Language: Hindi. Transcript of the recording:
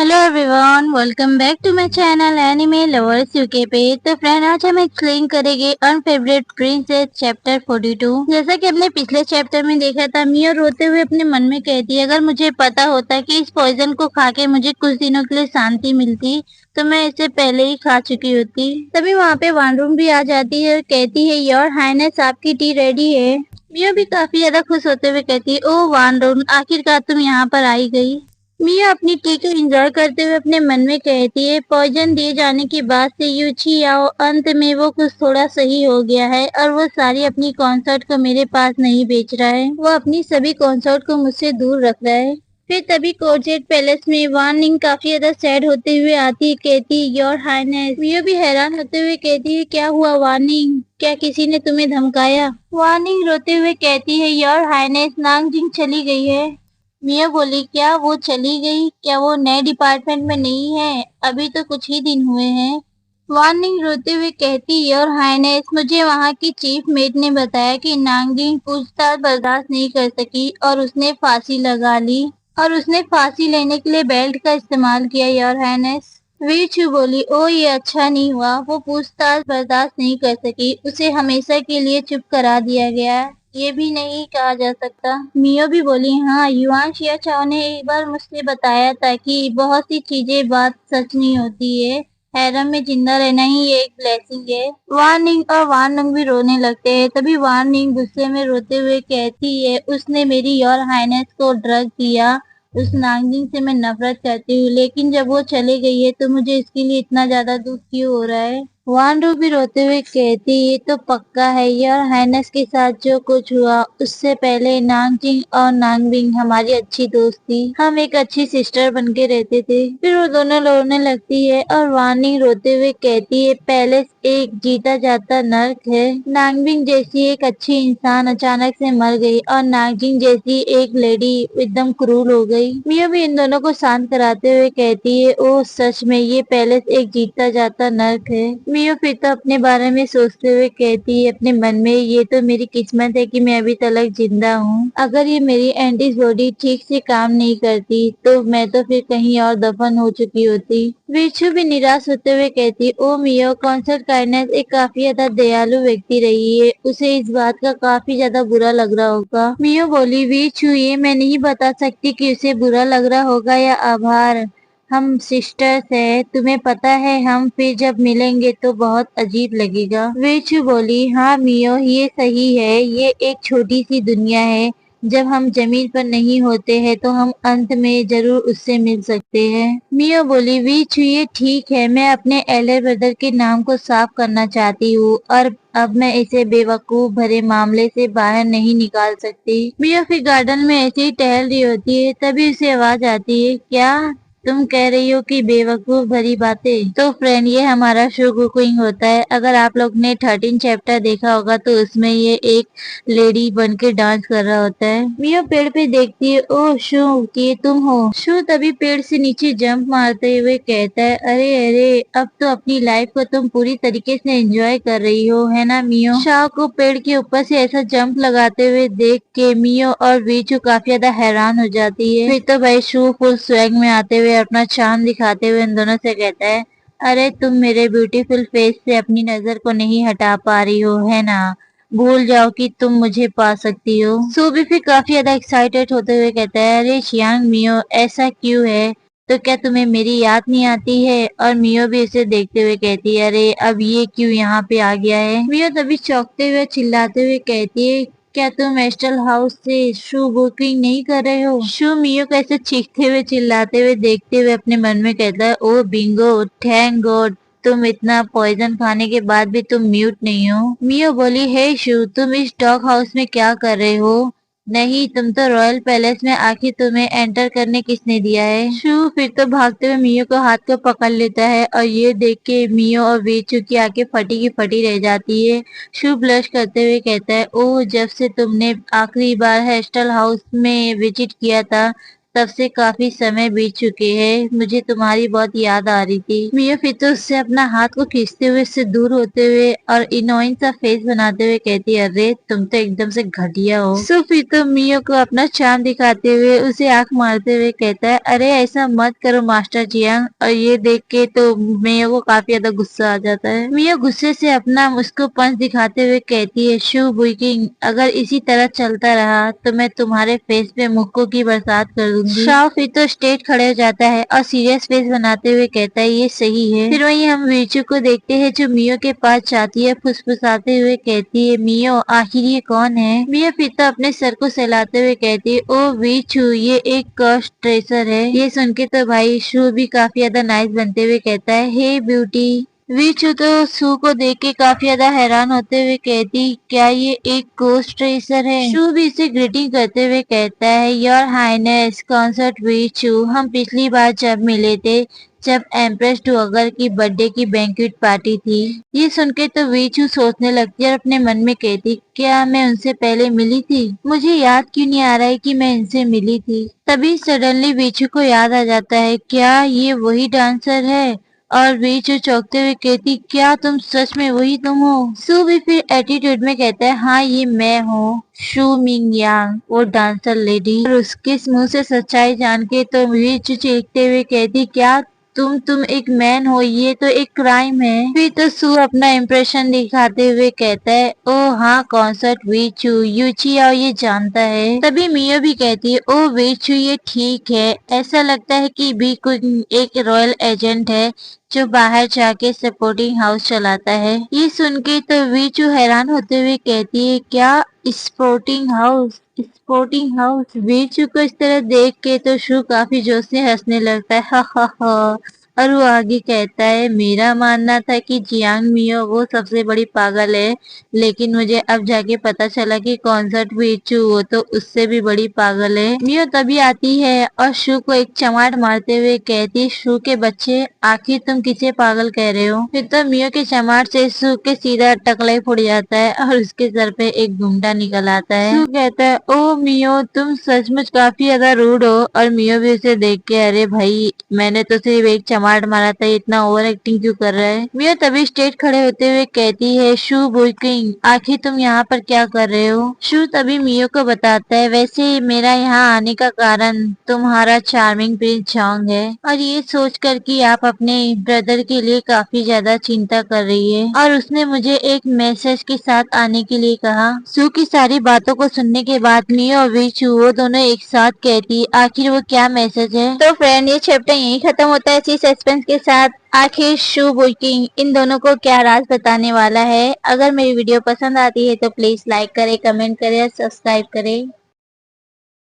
Hello everyone, welcome back to my channel anime lovers UK पे। तो फ्रेंड, आज हम एक्सप्लेन करेंगे अनफेवरेट प्रिंसेस चैप्टर 42। जैसा कि हमने पिछले चैप्टर में देखा था, मियो रोते हुए अपने मन में कहती है, अगर मुझे पता होता कि इस पॉइजन को खा के मुझे कुछ दिनों के लिए शांति मिलती तो मैं इसे पहले ही खा चुकी होती। तभी वहाँ पे वानरूम भी आ जाती है और कहती है, योर हाइनेस आपकी टी रेडी है। मियो भी काफी ज्यादा खुश होते हुए कहती है, ओ वानरूम, आखिरकार तुम यहाँ पर आई गई। मिया अपनी टी को एंजॉय करते हुए अपने मन में कहती है, पॉइजन दिए जाने के बाद से यूची आओ, अंत में वो कुछ थोड़ा सही हो गया है और वो सारी अपनी कॉन्सर्ट को मेरे पास नहीं बेच रहा है। वो अपनी सभी कॉन्सर्ट को मुझसे दूर रख रहा है। फिर तभी कोर्जेट पैलेस में वार्निंग काफी ज्यादा सैड होते हुए आती है, कहती, योर हाइनेस। मियो भी हैरान होते हुए कहती है, क्या हुआ वार्निंग, क्या किसी ने तुम्हें धमकाया? वार्निंग रोते हुए कहती है, योर हाइनेस, नांगजिंग चली गई है। मिया बोली, क्या वो चली गई? क्या वो नए डिपार्टमेंट में नहीं है? अभी तो कुछ ही दिन हुए हैं। वार्निंग रोते हुए कहती, योर हाइनेस, मुझे वहाँ की चीफ मेट ने बताया कि नांगजिंग पूछताछ बर्दाश्त नहीं कर सकी और उसने फांसी लगा ली और उसने फांसी लेने के लिए बेल्ट का इस्तेमाल किया, योर हाइनेस। वीचू बोली, ओ ये अच्छा नहीं हुआ, वो पूछताछ बर्दाश्त नहीं कर सकी, उसे हमेशा के लिए चुप करा दिया गया। ये भी नहीं कहा जा सकता। मियो भी बोली, हाँ, युआन शियाचाओ ने एक बार मुझसे बताया था कि बहुत सी चीजें बात सच नहीं होती है, हैरम में जिंदा रहना ही एक ब्लेसिंग है। वार्निंग और वार्निंग भी रोने लगते हैं। तभी वार्निंग गुस्से में रोते हुए कहती है, उसने मेरी योर हाइनेस को ड्रग दिया। उस नांगजिंग से मैं नफरत करती हूँ, लेकिन जब वो चले गई है तो मुझे इसके लिए इतना ज्यादा दुख क्यों हो रहा है? वांडू भी रोते हुए कहती, ये तो पक्का है, योर हाइनेस के साथ जो कुछ हुआ उससे पहले नांगजिंग और नांगबिंग हमारी अच्छी दोस्त थी, हम एक अच्छी सिस्टर बनके रहते थे। फिर वो दोनों रोने लगती है और वार्निंग रोते हुए कहती है, पैलेस एक जीता जाता नर्क है। नांगबिंग जैसी एक अच्छी इंसान अचानक से मर गई और नांगजिंग जैसी एक लेडी एकदम क्रूर हो गई। मियो भी इन दोनों को शांत कराते हुए कहती है, ओ सच में ये पैलेस एक जीता जाता नर्क है। मियो फिर तो अपने बारे में सोचते हुए कहती है अपने मन में, ये तो मेरी किस्मत है कि मैं अभी तक जिंदा हूँ। अगर ये मेरी एंटीज बॉडी ठीक से काम नहीं करती तो मैं तो फिर कहीं और दफन हो चुकी होती। विचू भी निराश होते हुए कहती, ओ मियो, कॉन्सर्ट काइंडनेस एक काफी ज्यादा दयालु व्यक्ति रही है, उसे इस बात का काफी ज्यादा बुरा लग रहा होगा। मियो बोली, विचू, ये मैं नहीं बता सकती कि उसे बुरा लग रहा होगा या आभार, हम सिस्टर्स है, तुम्हें पता है, हम फिर जब मिलेंगे तो बहुत अजीब लगेगा। विचू बोली, हाँ मियो, ये सही है, ये एक छोटी सी दुनिया है, जब हम जमीन पर नहीं होते हैं तो हम अंत में जरूर उससे मिल सकते हैं। मियो बोली, विचू ये ठीक है, मैं अपने एल्डर ब्रदर के नाम को साफ करना चाहती हूँ और अब मैं इसे बेवकूफ भरे मामले से बाहर नहीं निकाल सकती। मियो फिर गार्डन में ऐसे ही टहल रही होती है, तभी उसे आवाज आती है, क्या तुम कह रही हो कि बेवकूफ भरी बातें? तो फ्रेंड, ये हमारा शो कुकिंग होता है। अगर आप लोग ने 13 चैप्टर देखा होगा तो उसमें ये एक लेडी बन के डांस कर रहा होता है। मियो पेड़ पे देखती है, ओह शू, ये तुम हो? शू तभी पेड़ से नीचे जंप मारते हुए कहता है, अरे अरे, अब तो अपनी लाइफ को तुम पूरी तरीके से एंजॉय कर रही हो, है ना मियो? शाह को पेड़ के ऊपर से ऐसा जंप लगाते हुए देख के मियो और वीचू काफी ज्यादा हैरान हो जाती है। फिर तो भाई शू फुल स्वैग में आते हुए अपना चांद दिखाते हुए इन दोनों से कहता है, अरे तुम मेरे ब्यूटीफुल फेस से अपनी नजर को नहीं हटा पा रही हो, है ना? भूल जाओ कि तुम मुझे पा सकती हो। सू भी फिर काफी ज्यादा एक्साइटेड होते हुए कहता है, अरे चियांग मियो, ऐसा क्यों है? तो क्या तुम्हें मेरी याद नहीं आती है? और मियो भी इसे देखते हुए कहती है, अरे अब ये क्यों यहाँ पे आ गया है? मियो तभी चौंकते हुए चिल्लाते हुए कहती है, क्या तुम एस्टल हाउस से शू बुकिंग नहीं कर रहे हो? शू मियो को ऐसे चीखते हुए चिल्लाते हुए देखते हुए अपने मन में कहता है, ओ बिंगो, थैंक गॉड, तुम इतना पॉइजन खाने के बाद भी तुम म्यूट नहीं हो। मियो बोली, हे शू, तुम इस डॉग हाउस में क्या कर रहे हो? नहीं, तुम तो रॉयल पैलेस में, आखिर तुम्हें एंटर करने किसने दिया है? शू फिर तो भागते हुए मियो को हाथ को पकड़ लेता है और ये देख के मियो और वीचू की आंखें फटी की फटी रह जाती है। शू ब्लश करते हुए कहता है, ओह, जब से तुमने आखिरी बार हेस्टल हाउस में विजिट किया था तब से काफी समय बीत चुके हैं, मुझे तुम्हारी बहुत याद आ रही थी। मियो फिर तो उससे अपना हाथ को खींचते हुए उससे दूर होते हुए और इनोइंग सा फेस बनाते हुए कहती है, अरे तुम तो एकदम से घटिया हो। सो फिर तो मियो को अपना चार्म दिखाते हुए उसे आंख मारते हुए कहता है, अरे ऐसा मत करो मास्टर जियांग। और ये देख के तो मियो को काफी ज्यादा गुस्सा आ जाता है। मियो गुस्से से अपना उसको पंच दिखाते हुए कहती है, शू बुइकिंग, अगर इसी तरह चलता रहा तो मैं तुम्हारे फेस पे मुक्कों की बरसात कर दूंगी। शाओ फिर तो स्ट्रेट खड़े हो जाता है और सीरियस फेस बनाते हुए कहता है, ये सही है। फिर वहीं हम वीचू को देखते हैं जो मियो के पास जाती है, फुसफुसाते हुए कहती है, मियो आखिर ये कौन है। मियो फिर तो अपने सर को सहलाते हुए कहती है, ओ वीचू ये एक कॉस्ट ट्रेसर है। ये सुन के तो भाई शू भी काफी ज्यादा नाइस बनते हुए कहता है, हे ब्यूटी। वीचू तो शू को देख के काफी ज्यादा हैरान होते हुए कहती, क्या ये एक गोस्ट रेसर है। शू भी इसे ग्रीटिंग करते हुए कहता है, योर हाइनेस कॉन्सर्ट वीचू, हम पिछली बार जब मिले थे जब एम्प्रेस डुअगर की बर्थडे की बैंक्वेट पार्टी थी। ये सुन के तो वीचू सोचने लगती है और अपने मन में कहती, क्या मैं उनसे पहले मिली थी, मुझे याद क्यों नहीं आ रहा है कि मैं इनसे मिली थी। तभी सडनली वीचू को याद आ जाता है, क्या ये वही डांसर है। और वीचू चौंकते हुए कहती, क्या तुम सच में वही तुम हो। सू भी फिर एटीट्यूड में कहता है, हाँ ये मैं हूँ, शू मिंग यांग, वो डांसर लेडी। और उसके मुंह से सच्चाई जान के तो वीचू चीखते हुए कहती, क्या तुम एक मैन हो, ये तो एक क्राइम है। फिर तो सू अपना इम्प्रेशन दिखाते हुए कहता है, ओ हाँ कॉन्सर्ट वीचू, यूची और ये जानता है। तभी मियो भी कहती है, ओ वीचू ये ठीक है, ऐसा लगता है कि भी कोई एक रॉयल एजेंट है जो बाहर जाके सपोर्टिंग हाउस चलाता है। ये सुन के तो वीचू हैरान होते हुए कहती है, क्या स्पोर्टिंग हाउस, स्पोर्टिंग हाउस। वीचू को इस तरह देख के तो शू काफी जोश से हंसने लगता है, हा हा हा। और वो आगे कहता है, मेरा मानना था कि जियांग मियो वो सबसे बड़ी पागल है, लेकिन मुझे अब जाके पता चला कि कॉन्सर्ट वीचू वो तो उससे भी बड़ी पागल है। मियो तभी आती है और शू को एक चमाट मारते हुए कहती, शू के बच्चे आखिर तुम किसे पागल कह रहे हो। फिर तो मियो के चमाट से शू के सीधा टकला ही फुट जाता है और उसके सर पे एक घूमटा निकल आता है। शू कहता है, ओ मियो तुम सचमुच काफी ज्यादा रूड हो। और मियो भी उसे देख के, अरे भाई मैंने तो सिर्फ एक चमाट मारा था, इतना ओवर एक्टिंग क्यों कर रहा है। मियो तभी स्ट्रेट खड़े होते हुए कहती है, शू बुइकिंग आखिर तुम यहाँ पर क्या कर रहे हो। शू तभी मियो को बताता है, वैसे मेरा यहाँ आने का कारण तुम्हारा चार्मिंग प्रिंस चोंग है, और ये सोच कर कि आप अपने ब्रदर के लिए काफी ज्यादा चिंता कर रही है, और उसने मुझे एक मैसेज के साथ आने के लिए कहा। शू की सारी बातों को सुनने के बाद मियो और वीचू वो दोनों एक साथ कहती, आखिर वो क्या मैसेज है। तो फ्रेंड ये चैप्टर यही खत्म होता है इसी सस्पेंस के साथ। आखिर शू बुइकिंग इन दोनों को क्या राज बताने वाला है। अगर मेरी वीडियो पसंद आती है तो प्लीज लाइक करें, कमेंट करें और सब्सक्राइब करें।